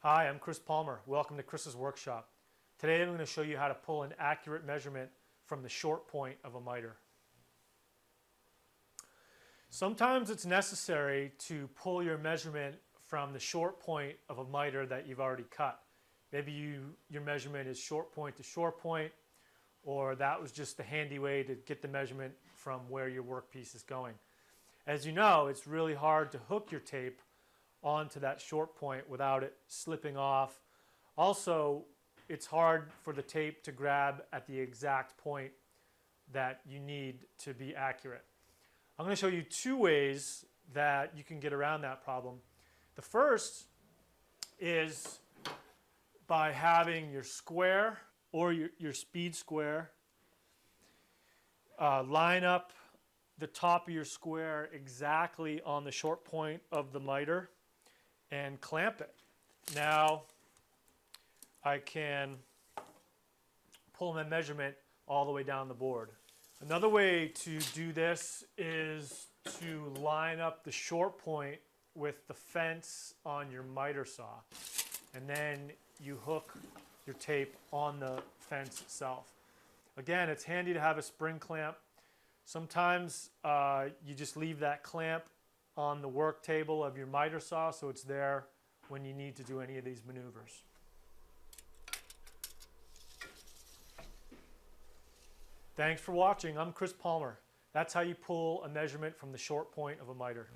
Hi, I'm Chris Palmer. Welcome to Chris's Workshop. Today I'm going to show you how to pull an accurate measurement from the short point of a miter. Sometimes it's necessary to pull your measurement from the short point of a miter that you've already cut. Maybe your measurement is short point to short point, or that was just a handy way to get the measurement from where your workpiece is going. As you know, it's really hard to hook your tape onto that short point without it slipping off. Also, it's hard for the tape to grab at the exact point that you need to be accurate. I'm going to show you two ways that you can get around that problem. The first is by having your square or your speed square line up the top of your square exactly on the short point of the miter and clamp it. Now I can pull my measurement all the way down the board. Another way to do this is to line up the short point with the fence on your miter saw, and then you hook your tape on the fence itself. Again, it's handy to have a spring clamp. Sometimes you just leave that clamp on the work table of your miter saw so it's there when you need to do any of these maneuvers. Thanks for watching. I'm Chris Palmer. That's how you pull a measurement from the short point of a miter.